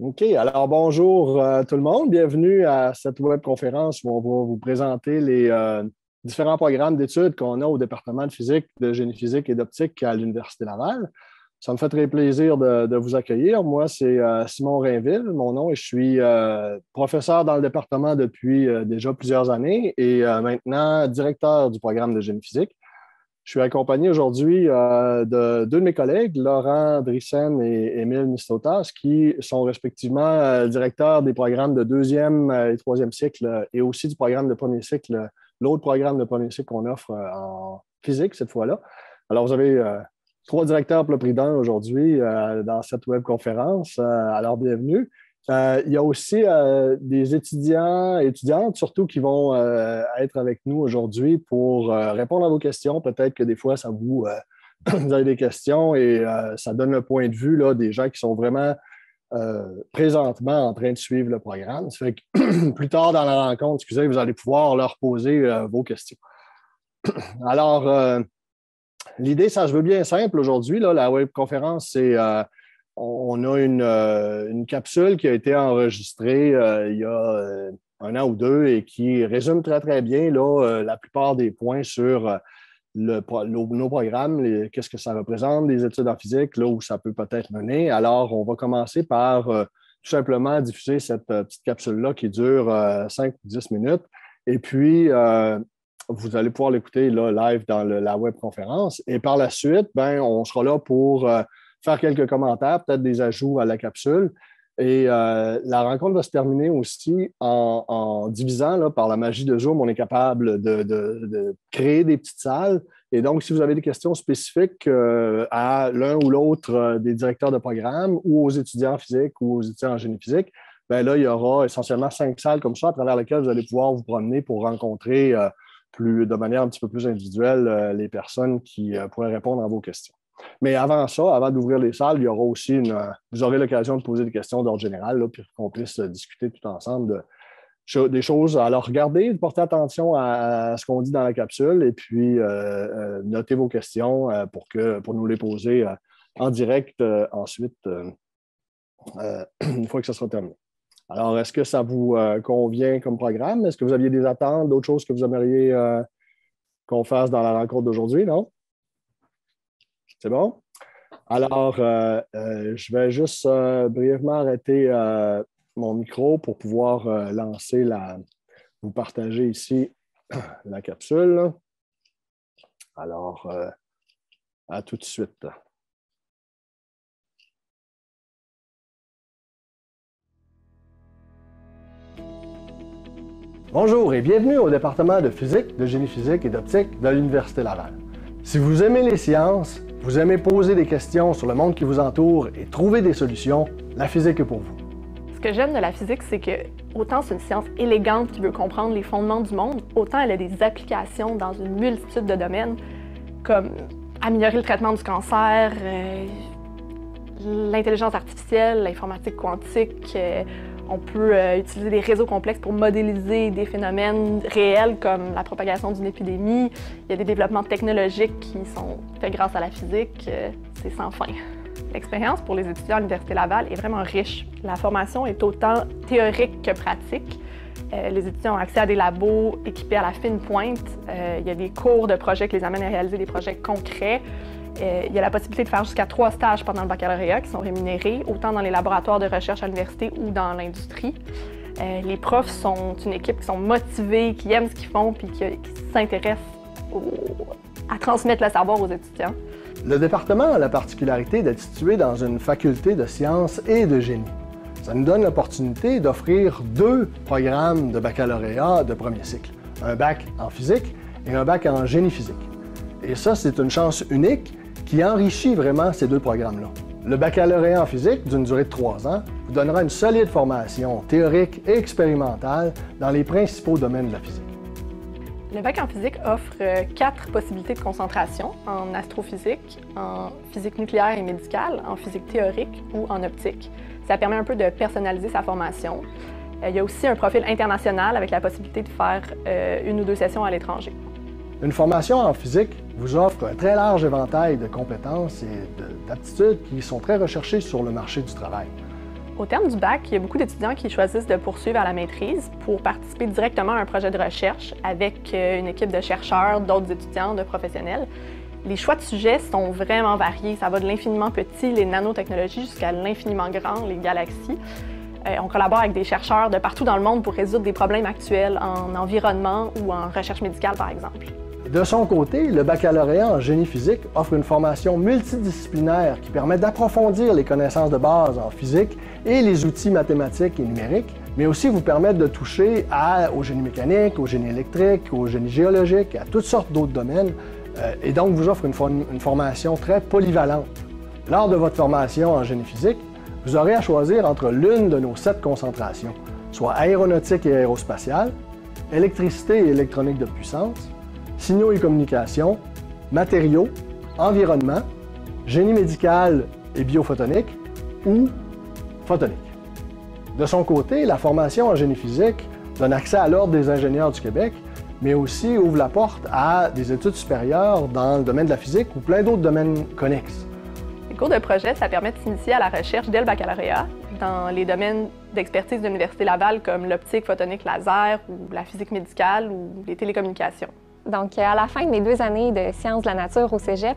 OK, alors bonjour tout le monde. Bienvenue à cette webconférence où on va vous présenter les différents programmes d'études qu'on a au département de physique, de génie physique et d'optique à l'Université Laval. Ça me fait très plaisir de vous accueillir. Moi, c'est Simon Rainville, mon nom, et je suis professeur dans le département depuis déjà plusieurs années et maintenant directeur du programme de génie physique. Je suis accompagné aujourd'hui de deux de mes collègues, Laurent Drissen et Émile Mistotas, qui sont respectivement directeurs des programmes de deuxième et troisième cycle et aussi du programme de premier cycle, l'autre programme de premier cycle qu'on offre en physique cette fois-là. Alors, vous avez trois directeurs pour le prix d'un aujourd'hui dans cette webconférence. Alors, bienvenue. Il y a aussi des étudiants et étudiantes, surtout, qui vont être avec nous aujourd'hui pour répondre à vos questions. Peut-être que des fois, vous avez des questions et ça donne le point de vue là, des gens qui sont vraiment présentement en train de suivre le programme. Ça fait que plus tard dans la rencontre, vous allez pouvoir leur poser vos questions. Alors, l'idée, ça se veut bien simple aujourd'hui. La webconférence, c'est on a une capsule qui a été enregistrée il y a un an ou deux et qui résume très, très bien là, la plupart des points sur nos programmes, qu'est-ce que ça représente, les études en physique, là où ça peut peut-être mener. Alors, on va commencer par tout simplement diffuser cette petite capsule-là qui dure 5 ou 10 minutes. Et puis, vous allez pouvoir l'écouter là, live dans la webconférence. Et par la suite, on sera là pour faire quelques commentaires, peut-être des ajouts à la capsule. Et la rencontre va se terminer aussi en divisant, là, par la magie de Zoom, on est capable de créer des petites salles. Et donc, si vous avez des questions spécifiques à l'un ou l'autre des directeurs de programme ou aux étudiants en physique ou aux étudiants en génie physique, là, il y aura essentiellement 5 salles comme ça à travers lesquelles vous allez pouvoir vous promener pour rencontrer de manière un petit peu plus individuelle les personnes qui pourraient répondre à vos questions. Mais avant ça, avant d'ouvrir les salles, il y aura aussi vous aurez l'occasion de poser des questions d'ordre général, là, puis qu'on puisse discuter tout ensemble des choses. Alors, regardez, portez attention à ce qu'on dit dans la capsule et puis notez vos questions pour nous les poser en direct ensuite, une fois que ça sera terminé. Alors, est-ce que ça vous convient comme programme? Est-ce que vous aviez des attentes, d'autres choses que vous aimeriez qu'on fasse dans la rencontre d'aujourd'hui, non? C'est bon? Alors, je vais juste brièvement arrêter mon micro pour pouvoir vous partager ici la capsule. Alors, à tout de suite. Bonjour et bienvenue au département de physique, de génie physique et d'optique de l'Université Laval. Si vous aimez les sciences, vous aimez poser des questions sur le monde qui vous entoure et trouver des solutions, la physique est pour vous. Ce que j'aime de la physique, c'est que autant c'est une science élégante qui veut comprendre les fondements du monde, autant elle a des applications dans une multitude de domaines, comme améliorer le traitement du cancer, l'intelligence artificielle, l'informatique quantique. On peut utiliser des réseaux complexes pour modéliser des phénomènes réels comme la propagation d'une épidémie. Il y a des développements technologiques qui sont faits grâce à la physique. C'est sans fin. L'expérience pour les étudiants à l'Université Laval est vraiment riche. La formation est autant théorique que pratique. Les étudiants ont accès à des labos équipés à la fine pointe. Il y a des cours de projets qui les amènent à réaliser des projets concrets. Il y a la possibilité de faire jusqu'à 3 stages pendant le baccalauréat qui sont rémunérés, autant dans les laboratoires de recherche à l'université ou dans l'industrie. Les profs sont une équipe qui sont motivés, qui aiment ce qu'ils font puis qui s'intéressent à transmettre le savoir aux étudiants. Le département a la particularité d'être situé dans une faculté de sciences et de génie. Ça nous donne l'opportunité d'offrir 2 programmes de baccalauréat de premier cycle, un bac en physique et un bac en génie physique. Et ça, c'est une chance unique qui enrichit vraiment ces 2 programmes-là. Le baccalauréat en physique, d'une durée de 3 ans, vous donnera une solide formation théorique et expérimentale dans les principaux domaines de la physique. Le bac en physique offre 4 possibilités de concentration, en astrophysique, en physique nucléaire et médicale, en physique théorique ou en optique. Ça permet un peu de personnaliser sa formation. Il y a aussi un profil international avec la possibilité de faire 1 ou 2 sessions à l'étranger. Une formation en physique vous offre un très large éventail de compétences et d'aptitudes qui sont très recherchées sur le marché du travail. Au terme du bac, il y a beaucoup d'étudiants qui choisissent de poursuivre à la maîtrise pour participer directement à un projet de recherche avec une équipe de chercheurs, d'autres étudiants, de professionnels. Les choix de sujets sont vraiment variés. Ça va de l'infiniment petit, les nanotechnologies, jusqu'à l'infiniment grand, les galaxies. On collabore avec des chercheurs de partout dans le monde pour résoudre des problèmes actuels en environnement ou en recherche médicale, par exemple. De son côté, le baccalauréat en génie physique offre une formation multidisciplinaire qui permet d'approfondir les connaissances de base en physique et les outils mathématiques et numériques, mais aussi vous permettre de toucher au génie mécanique, au génie électrique, au génie géologique, à toutes sortes d'autres domaines, et donc vous offre une formation très polyvalente. Lors de votre formation en génie physique, vous aurez à choisir entre l'une de nos 7 concentrations, soit aéronautique et aérospatiale, électricité et électronique de puissance, signaux et communications, matériaux, environnement, génie médical et biophotonique ou photonique. De son côté, la formation en génie physique donne accès à l'Ordre des ingénieurs du Québec, mais aussi ouvre la porte à des études supérieures dans le domaine de la physique ou plein d'autres domaines connexes. Les cours de projet, ça permet de s'initier à la recherche dès le baccalauréat dans les domaines d'expertise de l'Université Laval comme l'optique, photonique, laser ou la physique médicale ou les télécommunications. Donc, à la fin de mes 2 années de sciences de la nature au cégep,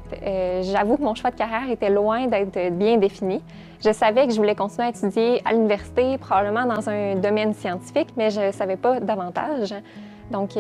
j'avoue que mon choix de carrière était loin d'être bien défini. Je savais que je voulais continuer à étudier à l'université, probablement dans un domaine scientifique, mais je ne savais pas davantage. Donc,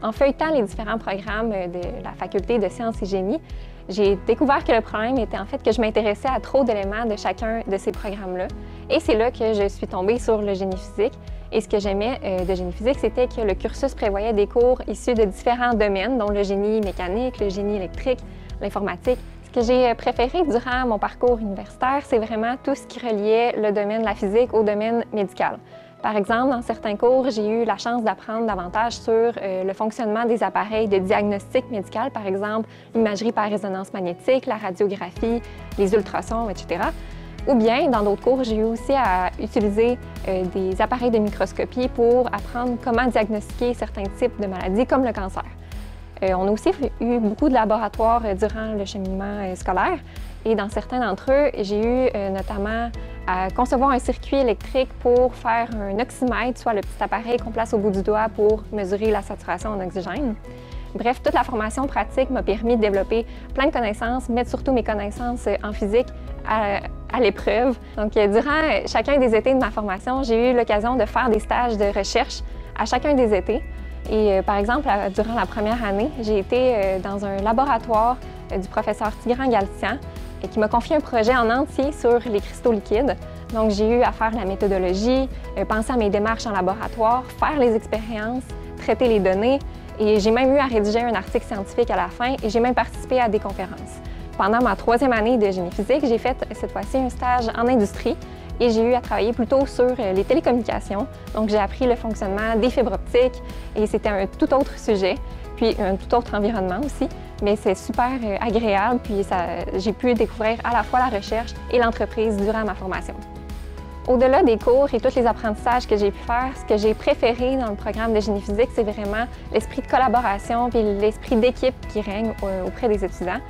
en feuilletant les différents programmes de la faculté de sciences et génie, j'ai découvert que le problème était en fait que je m'intéressais à trop d'éléments de chacun de ces programmes-là. Et c'est là que je suis tombée sur le génie physique. Et ce que j'aimais de génie physique, c'était que le cursus prévoyait des cours issus de différents domaines, dont le génie mécanique, le génie électrique, l'informatique. Ce que j'ai préféré durant mon parcours universitaire, c'est vraiment tout ce qui reliait le domaine de la physique au domaine médical. Par exemple, dans certains cours, j'ai eu la chance d'apprendre davantage sur le fonctionnement des appareils de diagnostic médical, par exemple l'imagerie par résonance magnétique, la radiographie, les ultrasons, etc. Ou bien, dans d'autres cours, j'ai eu aussi à utiliser des appareils de microscopie pour apprendre comment diagnostiquer certains types de maladies, comme le cancer. On a aussi eu beaucoup de laboratoires durant le cheminement scolaire. Et dans certains d'entre eux, j'ai eu notamment à concevoir un circuit électrique pour faire un oxymètre, soit le petit appareil qu'on place au bout du doigt pour mesurer la saturation en oxygène. Bref, toute la formation pratique m'a permis de développer plein de connaissances, mettre surtout mes connaissances en physique à l'épreuve. Donc, durant chacun des étés de ma formation, j'ai eu l'occasion de faire des stages de recherche à chacun des étés. Et par exemple, durant la première année, j'ai été dans un laboratoire du professeur Tigran Galtian qui m'a confié un projet en entier sur les cristaux liquides. Donc, j'ai eu à faire la méthodologie, penser à mes démarches en laboratoire, faire les expériences, traiter les données. Et j'ai même eu à rédiger un article scientifique à la fin et j'ai même participé à des conférences. Pendant ma 3e année de génie physique, j'ai fait cette fois-ci un stage en industrie et j'ai eu à travailler plutôt sur les télécommunications. Donc, j'ai appris le fonctionnement des fibres optiques et c'était un tout autre sujet, puis un tout autre environnement aussi. Mais c'est super agréable, puis j'ai pu découvrir à la fois la recherche et l'entreprise durant ma formation. Au-delà des cours et tous les apprentissages que j'ai pu faire, ce que j'ai préféré dans le programme de génie physique, c'est vraiment l'esprit de collaboration puis l'esprit d'équipe qui règne auprès des étudiants.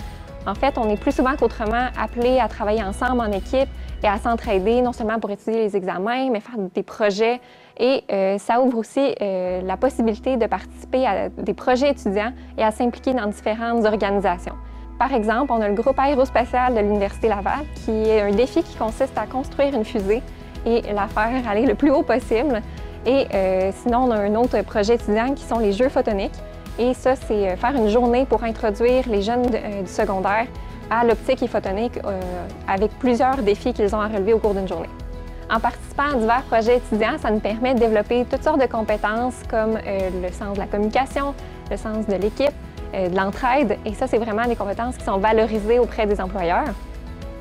En fait, on est plus souvent qu'autrement appelés à travailler ensemble en équipe et à s'entraider, non seulement pour étudier les examens, mais faire des projets. Et ça ouvre aussi la possibilité de participer à des projets étudiants et à s'impliquer dans différentes organisations. Par exemple, on a le groupe aérospatial de l'Université Laval, qui est un défi qui consiste à construire une fusée et la faire aller le plus haut possible. Et sinon, on a un autre projet étudiant qui sont les Jeux photoniques. Et ça, c'est faire une journée pour introduire les jeunes du secondaire à l'optique et photonique avec plusieurs défis qu'ils ont à relever au cours d'une journée. En participant à divers projets étudiants, ça nous permet de développer toutes sortes de compétences comme le sens de la communication, le sens de l'équipe, de l'entraide. Et ça, c'est vraiment des compétences qui sont valorisées auprès des employeurs.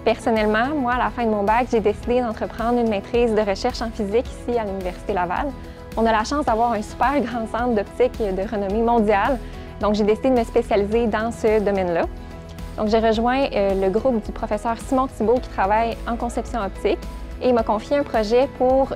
Personnellement, moi, à la fin de mon bac, j'ai décidé d'entreprendre une maîtrise de recherche en physique ici à l'Université Laval. On a la chance d'avoir un super grand centre d'optique de renommée mondiale, donc j'ai décidé de me spécialiser dans ce domaine-là. Donc j'ai rejoint le groupe du professeur Simon Thibault qui travaille en conception optique et il m'a confié un projet pour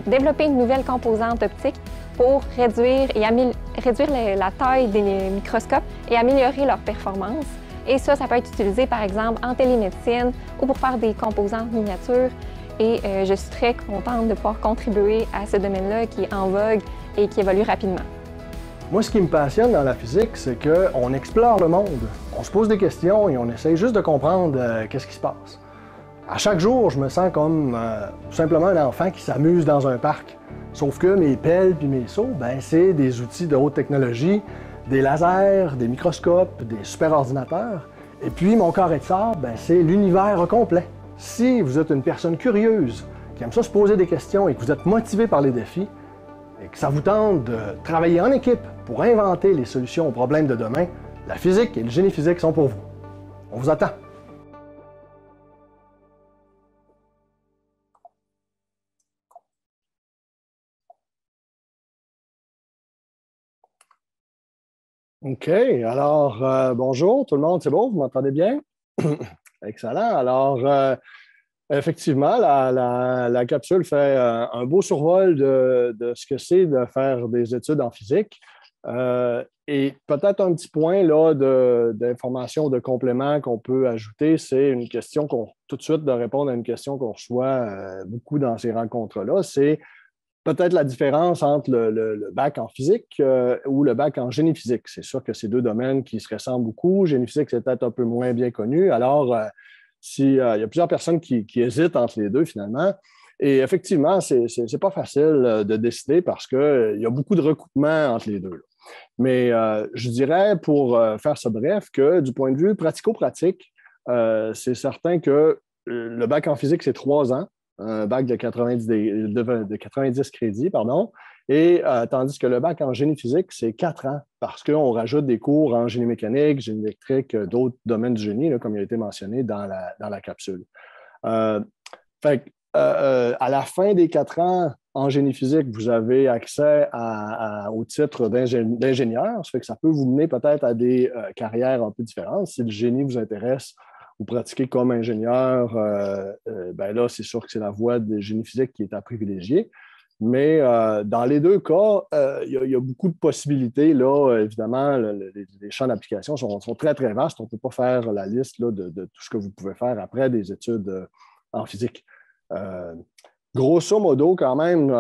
développer une nouvelle composante optique pour réduire la taille des microscopes et améliorer leur performance. Et ça peut être utilisé par exemple en télémédecine ou pour faire des composantes miniatures. et je suis très contente de pouvoir contribuer à ce domaine-là qui est en vogue et qui évolue rapidement. Moi, ce qui me passionne dans la physique, c'est qu'on explore le monde. On se pose des questions et on essaye juste de comprendre qu'est-ce qui se passe. À chaque jour, je me sens comme simplement un enfant qui s'amuse dans un parc. Sauf que mes pelles puis mes seaux, c'est des outils de haute technologie, des lasers, des microscopes, des superordinateurs. Et puis, mon carré de sable, c'est l'univers au complet. Si vous êtes une personne curieuse, qui aime ça se poser des questions et que vous êtes motivé par les défis, et que ça vous tente de travailler en équipe pour inventer les solutions aux problèmes de demain, la physique et le génie physique sont pour vous. On vous attend! OK. Alors, bonjour tout le monde, c'est bon? Vous m'entendez bien? Excellent. Alors, effectivement, la capsule fait un beau survol de ce que c'est de faire des études en physique. Et peut-être un petit point là, d'information, de complément qu'on peut ajouter, c'est une question tout de suite de répondre à une question qu'on reçoit beaucoup dans ces rencontres-là, c'est peut-être la différence entre le bac en physique ou le bac en génie physique. C'est sûr que c'est deux domaines qui se ressemblent beaucoup. Génie physique, c'est peut-être un peu moins bien connu. Alors, il y a plusieurs personnes qui hésitent entre les deux, finalement. Et effectivement, c'est pas facile de décider parce qu'il y a beaucoup de recoupements entre les deux, là. Mais je dirais, pour faire ça bref, que du point de vue pratico-pratique, c'est certain que le bac en physique, c'est 3 ans. Un bac de 90 crédits, pardon, et tandis que le bac en génie physique, c'est 4 ans, parce qu'on rajoute des cours en génie mécanique, génie électrique, d'autres domaines du génie, là, comme il a été mentionné dans la capsule. À la fin des 4 ans en génie physique, vous avez accès au titre d'ingénieur, ça fait que ça peut vous mener peut-être à des carrières un peu différentes. Si le génie vous intéresse, vous pratiquez comme ingénieur, là, c'est sûr que c'est la voie de génie physique qui est à privilégier. Mais dans les deux cas, il y a beaucoup de possibilités. Là, évidemment, les champs d'application sont très, très vastes. On ne peut pas faire la liste là, de tout ce que vous pouvez faire après des études en physique. Grosso modo, quand même,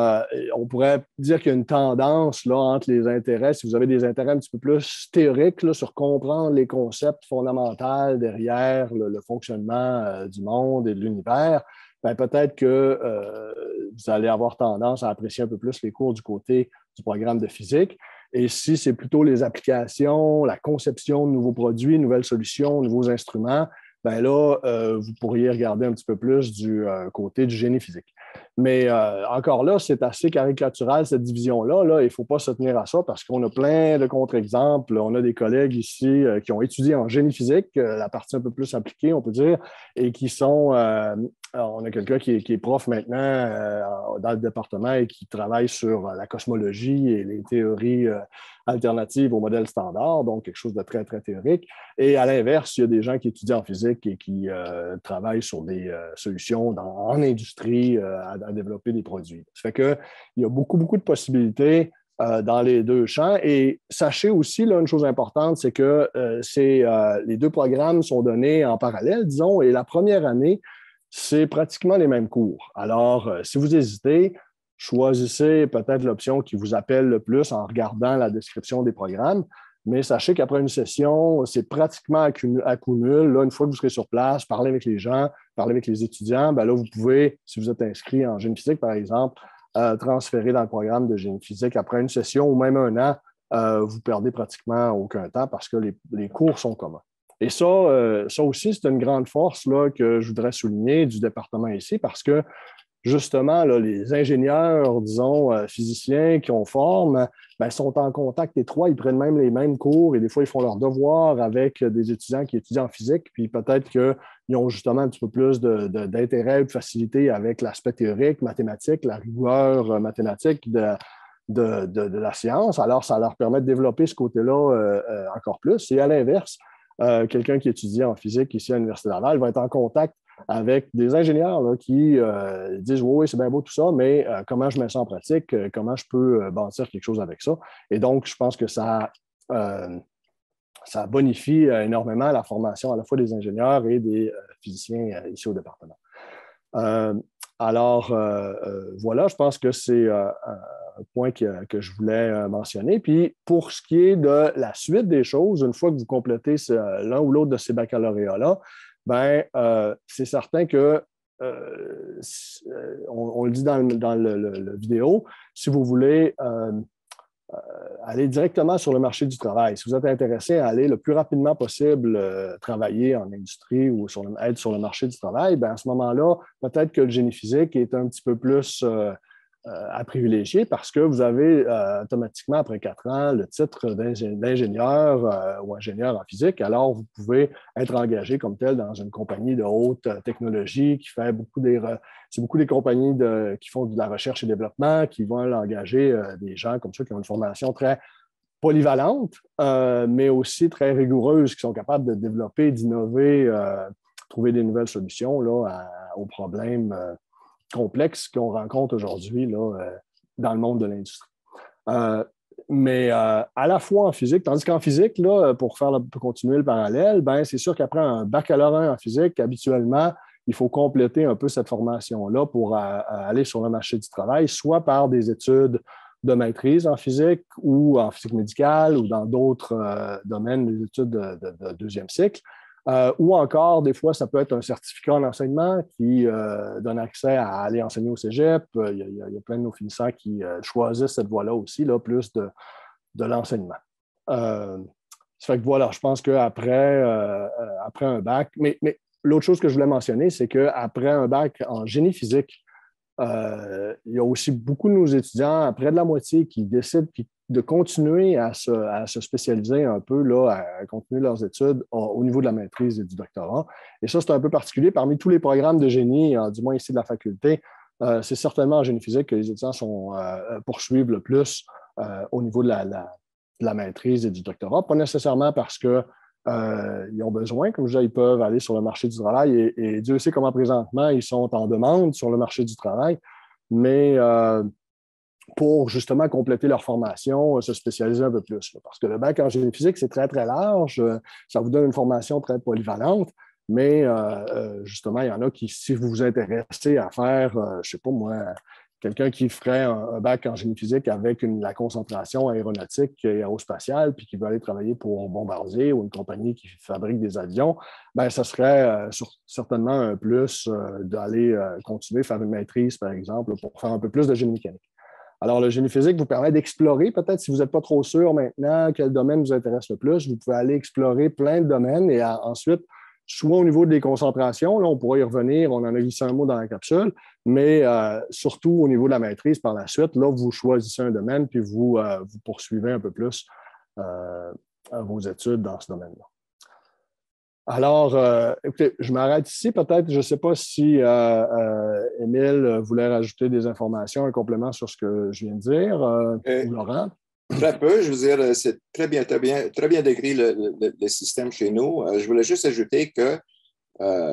on pourrait dire qu'il y a une tendance là, entre les intérêts. Si vous avez des intérêts un petit peu plus théoriques là, sur comprendre les concepts fondamentaux derrière le fonctionnement du monde et de l'univers, peut-être que vous allez avoir tendance à apprécier un peu plus les cours du côté du programme de physique. Et si c'est plutôt les applications, la conception de nouveaux produits, nouvelles solutions, nouveaux instruments, vous pourriez regarder un petit peu plus du côté du génie physique. Mais encore là, c'est assez caricatural, cette division-là. Là, il ne faut pas se tenir à ça parce qu'on a plein de contre-exemples. On a des collègues ici qui ont étudié en génie physique, la partie un peu plus appliquée, on peut dire, et qui sont... on a quelqu'un qui est prof maintenant dans le département et qui travaille sur la cosmologie et les théories alternatives au modèle standard, donc quelque chose de très, très théorique. Et à l'inverse, il y a des gens qui étudient en physique et qui travaillent sur des solutions en industrie à développer des produits. Ça fait qu'il y a beaucoup, beaucoup de possibilités dans les deux champs. Et sachez aussi, là, une chose importante, c'est que les deux programmes sont donnés en parallèle, disons, et la première année, c'est pratiquement les mêmes cours. Alors, si vous hésitez, choisissez peut-être l'option qui vous appelle le plus en regardant la description des programmes, mais sachez qu'après une session, c'est pratiquement à coup nul. Là, une fois que vous serez sur place, parlez avec les gens, parlez avec les étudiants, là, vous pouvez, si vous êtes inscrit en génie physique, par exemple, transférer dans le programme de génie physique. Après une session ou même un an, vous ne perdez pratiquement aucun temps parce que les cours sont communs. Et ça aussi, c'est une grande force là, que je voudrais souligner du département ici parce que, justement, là, les ingénieurs, disons, physiciens qu'on forme, sont en contact étroit. Ils prennent même les mêmes cours et des fois, ils font leurs devoirs avec des étudiants qui étudient en physique. Puis peut-être qu'ils ont justement un petit peu plus d'intérêt ou de facilité avec l'aspect théorique, mathématique, la rigueur mathématique de la science. Alors, ça leur permet de développer ce côté-là encore plus. Et à l'inverse, quelqu'un qui étudie en physique ici à l'Université Laval va être en contact avec des ingénieurs là, qui disent oui, c'est bien beau tout ça, mais comment je mets ça en pratique, comment je peux bâtir quelque chose avec ça. Et donc, je pense que ça bonifie énormément la formation à la fois des ingénieurs et des physiciens ici au département. Alors, voilà, je pense que c'est un point que je voulais mentionner. Puis, pour ce qui est de la suite des choses, une fois que vous complétez l'un ou l'autre de ces baccalauréats-là, ben, c'est certain que, on le dit dans le vidéo, si vous voulez aller directement sur le marché du travail, si vous êtes intéressé à aller le plus rapidement possible travailler en industrie ou être sur le marché du travail, bien, à ce moment-là, peut-être que le génie physique est un petit peu plus à privilégier parce que vous avez automatiquement, après 4 ans, le titre d'ingénieur ou ingénieur en physique. Alors, vous pouvez être engagé comme tel dans une compagnie de haute technologie qui fait c'est beaucoup des compagnies qui font de la recherche et développement, qui vont engager des gens comme ça qui ont une formation très polyvalente, mais aussi très rigoureuse, qui sont capables de développer, d'innover, trouver des nouvelles solutions là, aux problèmes complexes qu'on rencontre aujourd'hui là, dans le monde de l'industrie. Mais à la fois en physique, tandis qu'en physique, là, pour continuer le parallèle, ben, c'est sûr qu'après un baccalauréat en physique, habituellement, il faut compléter un peu cette formation-là pour aller sur le marché du travail, soit par des études de maîtrise en physique ou en physique médicale ou dans d'autres domaines, des études de deuxième cycle. Ou encore, des fois, ça peut être un certificat en enseignement qui donne accès à aller enseigner au cégep. Il y a plein de nos finissants qui choisissent cette voie-là aussi, là, plus de l'enseignement. Ça fait que voilà, je pense qu'après un bac, mais l'autre chose que je voulais mentionner, c'est qu'après un bac en génie physique, il y a aussi beaucoup de nos étudiants, près de la moitié, qui décident de continuer à se spécialiser un peu, là, à continuer leurs études au niveau de la maîtrise et du doctorat. Et ça, c'est un peu particulier. Parmi tous les programmes de génie, du moins ici de la faculté, c'est certainement en génie physique que les étudiants poursuivent le plus au niveau de la maîtrise et du doctorat. Pas nécessairement parce que ils ont besoin, comme je disais, ils peuvent aller sur le marché du travail et Dieu sait comment présentement ils sont en demande sur le marché du travail, mais pour justement compléter leur formation, se spécialiser un peu plus. Là, parce que le bac en génie physique, c'est très, très large, ça vous donne une formation très polyvalente, mais justement, il y en a qui, si vous vous intéressez à faire, je ne sais pas moi, quelqu'un qui ferait un bac en génie physique avec la concentration aéronautique et aérospatiale, puis qui veut aller travailler pour Bombardier ou une compagnie qui fabrique des avions, bien, ça serait certainement un plus d'aller continuer à faire une maîtrise, par exemple, pour faire un peu plus de génie mécanique. Alors, le génie physique vous permet d'explorer, peut-être si vous n'êtes pas trop sûr maintenant quel domaine vous intéresse le plus, vous pouvez aller explorer plein de domaines et ensuite, soit au niveau des concentrations, là, on pourra y revenir, on en a glissé un mot dans la capsule, mais surtout au niveau de la maîtrise par la suite, là, vous choisissez un domaine puis vous poursuivez un peu plus vos études dans ce domaine-là. Alors, écoutez, je m'arrête ici. Peut-être, je ne sais pas si Émile voulait rajouter des informations, un complément sur ce que je viens de dire, ou Laurent. Très peu, je veux dire, c'est très bien décrit le système chez nous. Je voulais juste ajouter que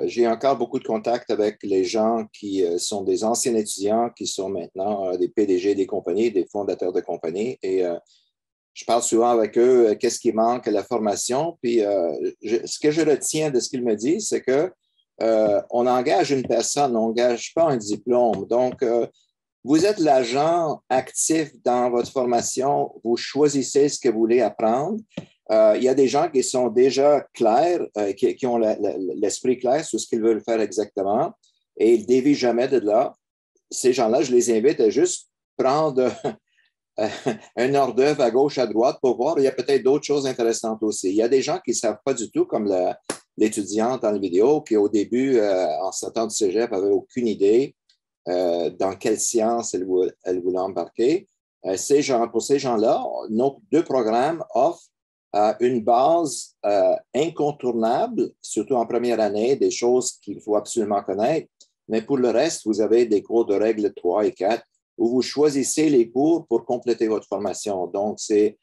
j'ai encore beaucoup de contacts avec les gens qui sont des anciens étudiants, qui sont maintenant des PDG des compagnies, des fondateurs de compagnies. Et je parle souvent avec eux, qu'est-ce qui manque à la formation. Puis ce que je retiens de ce qu'ils me disent, c'est qu'on engage une personne, on n'engage pas un diplôme. Donc, vous êtes l'agent actif dans votre formation, vous choisissez ce que vous voulez apprendre. Il y a des gens qui sont déjà clairs, qui ont l'esprit clair sur ce qu'ils veulent faire exactement et ils ne dévient jamais de là. Ces gens-là, je les invite à juste prendre un hors d'œuvre à gauche, à droite pour voir. Il y a peut-être d'autres choses intéressantes aussi. Il y a des gens qui ne savent pas du tout, comme l'étudiante dans la vidéo, qui au début, en sortant du cégep, n'avait aucune idée dans quelle science elle voulait embarquer. Pour ces gens-là, nos 2 programmes offrent une base incontournable, surtout en première année, des choses qu'il faut absolument connaître. Mais pour le reste, vous avez des cours de règles 3 et 4 où vous choisissez les cours pour compléter votre formation. Donc, il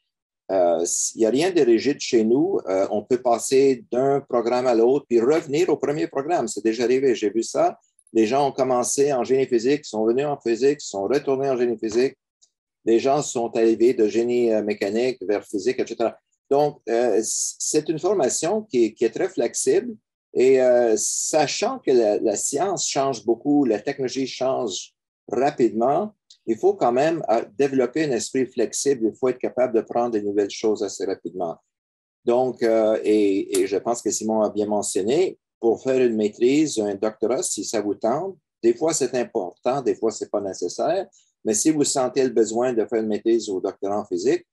n'y a rien de rigide chez nous. On peut passer d'un programme à l'autre puis revenir au premier programme. C'est déjà arrivé, j'ai vu ça. Les gens ont commencé en génie physique, sont venus en physique, sont retournés en génie physique. Les gens sont arrivés de génie mécanique vers physique, etc. Donc, c'est une formation qui est très flexible. Et sachant que la science change beaucoup, la technologie change rapidement, il faut quand même développer un esprit flexible. Il faut être capable de prendre de nouvelles choses assez rapidement. Donc, et je pense que Simon a bien mentionné, pour faire une maîtrise, un doctorat, si ça vous tente, des fois c'est important, des fois c'est pas nécessaire, mais si vous sentez le besoin de faire une maîtrise au doctorat en physique,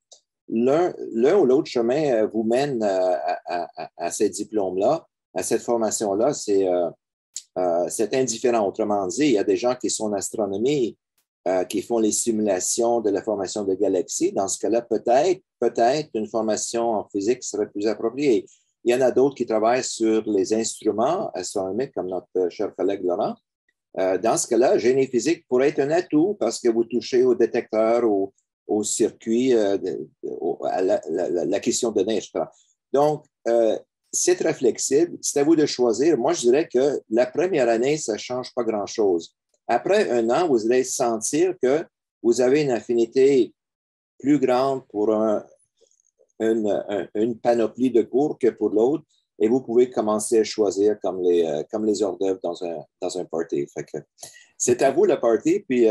l'un ou l'autre chemin vous mène à ces diplômes-là, à cette formation-là. C'est indifférent. Autrement dit, il y a des gens qui sont en astronomie, qui font les simulations de la formation de galaxies. Dans ce cas-là, peut-être une formation en physique serait plus appropriée. Il y en a d'autres qui travaillent sur les instruments astronomiques, comme notre cher collègue Laurent. Dans ce cas-là, génie physique pourrait être un atout parce que vous touchez au détecteur, au circuit, à la question de données, etc. Donc, c'est très flexible. C'est à vous de choisir. Moi, je dirais que la première année, ça ne change pas grand-chose. Après un an, vous allez sentir que vous avez une affinité plus grande pour une panoplie de cours que pour l'autre, et vous pouvez commencer à choisir comme les hors d'œuvre dans un party. Fait que c'est à vous le party, puis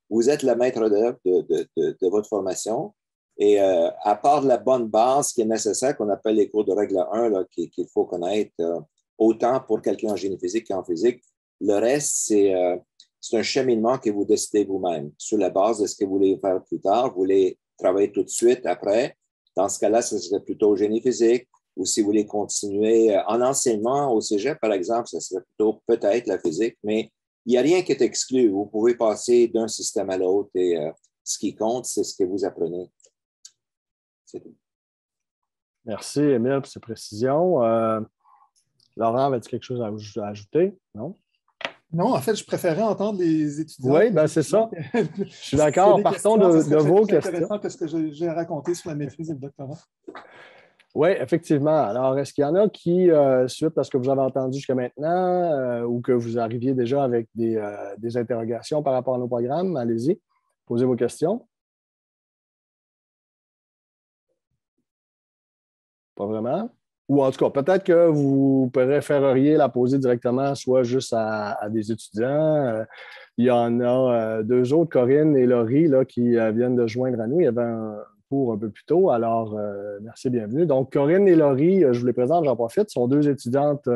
vous êtes le maître d'œuvre de votre formation. Et à part la bonne base qui est nécessaire, qu'on appelle les cours de règle 1, là, qu'il faut connaître autant pour quelqu'un en génie physique qu'en physique, le reste, c'est un cheminement que vous décidez vous-même sur la base de ce que vous voulez faire plus tard. Vous voulez travailler tout de suite après. Dans ce cas-là, ce serait plutôt génie physique. Ou si vous voulez continuer en enseignement au cégep, par exemple, ce serait plutôt peut-être la physique, mais il n'y a rien qui est exclu. Vous pouvez passer d'un système à l'autre et ce qui compte, c'est ce que vous apprenez. C'est tout. Merci, Émile, pour ces précisions. Laurent, avais-tu quelque chose à ajouter? Non? Non, en fait, je préférais entendre les étudiants. Oui, bien c'est ça. Je suis d'accord. Partons de vos questions. C'est intéressant que ce que j'ai raconté sur la maîtrise et le doctorat. Oui, effectivement. Alors, est-ce qu'il y en a qui, suite à ce que vous avez entendu jusqu'à maintenant, ou que vous arriviez déjà avec des interrogations par rapport à nos programmes? Allez-y, posez vos questions. Pas vraiment? Ou en tout cas, peut-être que vous préféreriez la poser directement, soit juste à des étudiants. Il y en a deux autres, Corinne et Laurie, là, qui viennent de joindre à nous. Il y avait un cours un peu plus tôt, alors merci, bienvenue. Donc, Corinne et Laurie, je vous les présente, j'en profite, sont deux étudiantes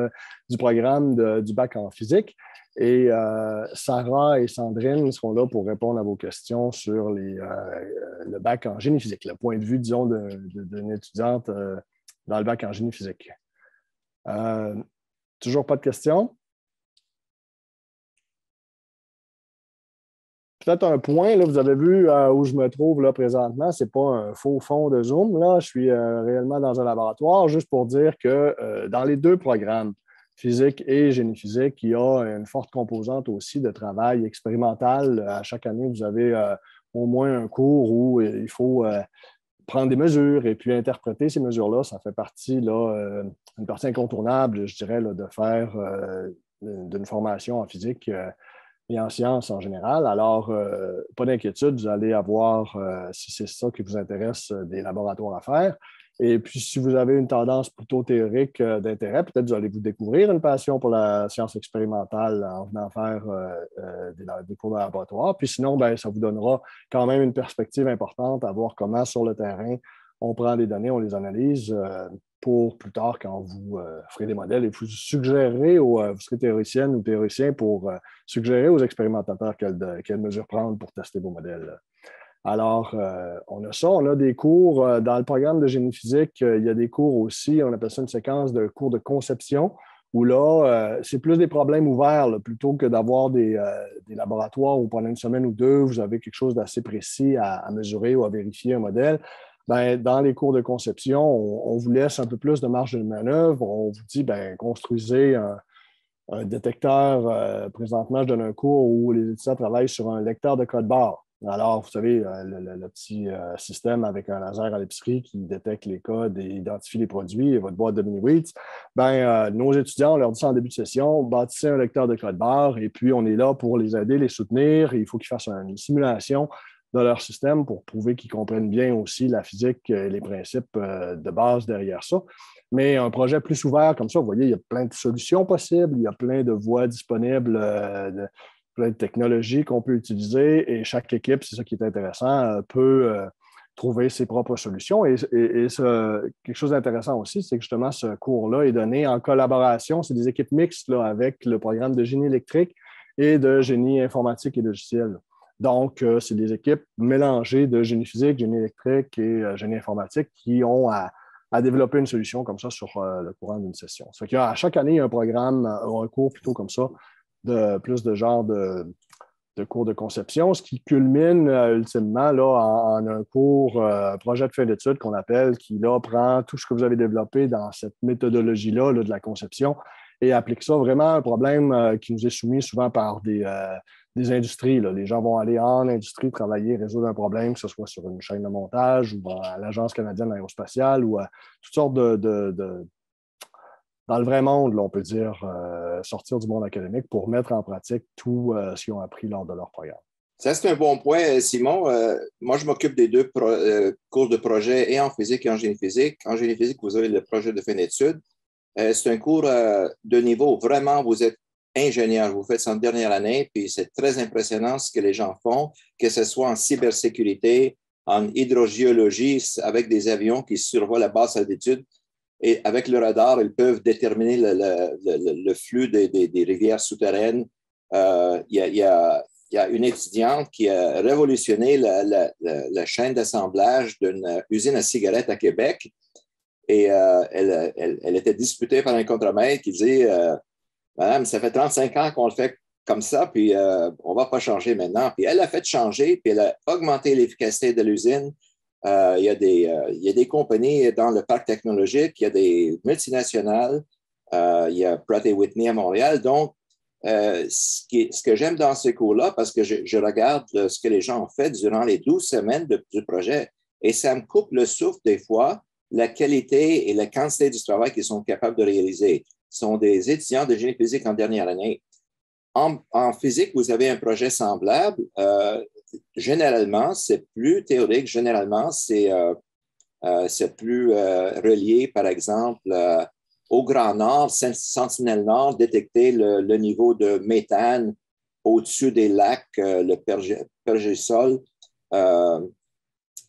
du programme du bac en physique. Et Sarah et Sandrine seront là pour répondre à vos questions sur le bac en génie physique, le point de vue, disons, d'une étudiante dans le bac en génie physique. Toujours pas de questions? Peut-être un point, là, vous avez vu où je me trouve là, présentement, ce n'est pas un faux fond de Zoom. Là. Je suis réellement dans un laboratoire, juste pour dire que dans les deux programmes, physique et génie physique, il y a une forte composante aussi de travail expérimental. À chaque année, vous avez au moins un cours où il faut prendre des mesures et puis interpréter ces mesures-là. Ça fait partie, là, une partie incontournable, je dirais, là, de faire d'une formation en physique et en sciences en général. Alors, pas d'inquiétude, vous allez avoir, si c'est ça qui vous intéresse, des laboratoires à faire. Et puis, si vous avez une tendance plutôt théorique d'intérêt, peut-être vous allez vous découvrir une passion pour la science expérimentale en venant faire des cours de laboratoire. Puis sinon, bien, ça vous donnera quand même une perspective importante à voir comment, sur le terrain, on prend des données, on les analyse pour plus tard, quand vous ferez des modèles et vous suggérerez, vous serez théoricienne ou théoricien pour suggérer aux expérimentateurs quelles mesures prendre pour tester vos modèles. Alors, on a ça, on a des cours dans le programme de génie physique, il y a des cours aussi, on appelle ça une séquence de cours de conception, où là, c'est plus des problèmes ouverts, là, plutôt que d'avoir des laboratoires où pendant une semaine ou deux, vous avez quelque chose d'assez précis à mesurer ou à vérifier un modèle. Bien, dans les cours de conception, on vous laisse un peu plus de marge de manœuvre, on vous dit, bien, construisez un détecteur. Présentement, je donne un cours où les étudiants travaillent sur un lecteur de code barre. Alors, vous savez, le petit système avec un laser à l'épicerie qui détecte les codes et identifie les produits et votre boîte de mini-wheats, nos étudiants, on leur dit ça en début de session, bâtissez un lecteur de code barre et puis on est là pour les aider, les soutenir. Il faut qu'ils fassent une simulation de leur système pour prouver qu'ils comprennent bien aussi la physique et les principes de base derrière ça. Mais un projet plus ouvert comme ça, vous voyez, il y a plein de solutions possibles, il y a plein de voies disponibles, plein de technologies qu'on peut utiliser et chaque équipe, c'est ça qui est intéressant, peut trouver ses propres solutions. Et quelque chose d'intéressant aussi, c'est que justement, ce cours-là est donné en collaboration. C'est des équipes mixtes là, avec le programme de génie électrique et de génie informatique et logiciel. Donc, c'est des équipes mélangées de génie physique, génie électrique et génie informatique qui ont à développer une solution comme ça sur le courant d'une session. Ça fait qu'à chaque année, il y a un programme, un cours plutôt comme ça, plus de genre de cours de conception, ce qui culmine ultimement là, en un cours, projet de fin d'études qu'on appelle, qui là prend tout ce que vous avez développé dans cette méthodologie-là là, de la conception et applique ça vraiment à un problème qui nous est soumis souvent par des industries. Là. Les gens vont aller en industrie travailler, résoudre un problème, que ce soit sur une chaîne de montage ou à l'Agence canadienne aérospatiale ou à toutes sortes dans le vrai monde, là, on peut dire, sortir du monde académique pour mettre en pratique tout ce qu'ils ont appris lors de leur programme. Ça, c'est un bon point, Simon. Moi, je m'occupe des deux cours de projet et en physique et en génie physique. En génie physique, vous avez le projet de fin d'études. C'est un cours de niveau. Vraiment, vous êtes ingénieur. Vous faites ça en dernière année, puis c'est très impressionnant ce que les gens font, que ce soit en cybersécurité, en hydrogéologie, avec des avions qui survolent la base d'altitude. Et avec le radar, ils peuvent déterminer le flux des rivières souterraines. Il y a une étudiante qui a révolutionné la chaîne d'assemblage d'une usine à cigarettes à Québec. Et elle était disputée par un contremaître qui dit Madame, ça fait 35 ans qu'on le fait comme ça, puis on ne va pas changer maintenant. Puis elle a fait changer, puis elle a augmenté l'efficacité de l'usine. Il y a des compagnies dans le parc technologique, il y a des multinationales, il y a Pratt & Whitney à Montréal. Donc, ce que j'aime dans ces cours-là, parce que je regarde ce que les gens ont fait durant les 12 semaines du projet, et ça me coupe le souffle des fois, la qualité et la quantité du travail qu'ils sont capables de réaliser. Ce sont des étudiants de génie physique en dernière année. En physique, vous avez un projet semblable. Généralement, c'est plus théorique. Généralement, c'est plus relié, par exemple, au Grand Nord, Sentinelle-Nord, détecter le niveau de méthane au-dessus des lacs, le Pergésol,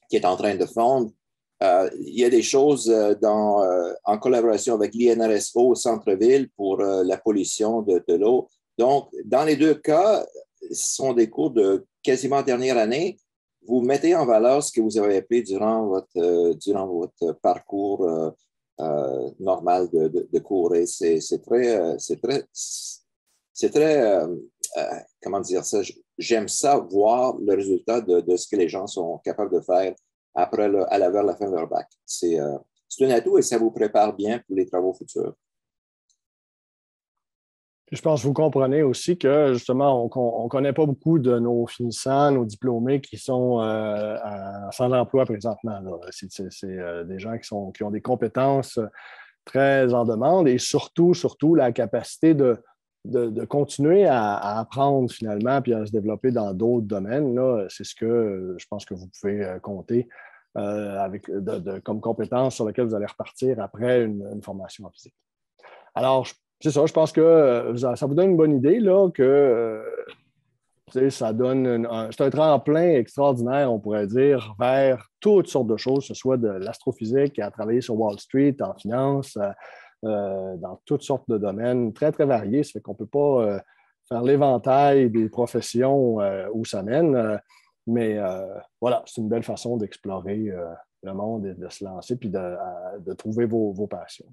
qui est en train de fondre. Il y a des choses en collaboration avec l'INRSO au centre-ville pour la pollution de l'eau. Donc, dans les deux cas, ce sont des cours de quasiment dernière année. Vous mettez en valeur ce que vous avez appris durant votre parcours normal de cours. Et c'est très comment dire ça? J'aime ça, voir le résultat de ce que les gens sont capables de faire après vers la fin de leur bac. C'est un atout et ça vous prépare bien pour les travaux futurs. Je pense que vous comprenez aussi que, justement, on ne connaît pas beaucoup de nos finissants, nos diplômés qui sont sans emploi présentement. C'est des gens qui ont des compétences très en demande et surtout la capacité de continuer à apprendre finalement puis à se développer dans d'autres domaines. Là, c'est ce que je pense que vous pouvez compter comme compétences sur lesquelles vous allez repartir après une formation en physique. Alors, c'est ça, je pense que ça vous donne une bonne idée là, que ça donne c'est un tremplin extraordinaire, on pourrait dire, vers toutes sortes de choses, que ce soit de l'astrophysique à travailler sur Wall Street, en finance, dans toutes sortes de domaines très, très variés. Ça fait qu'on ne peut pas faire l'éventail des professions où ça mène, mais voilà, c'est une belle façon d'explorer le monde et de se lancer puis de trouver vos passions.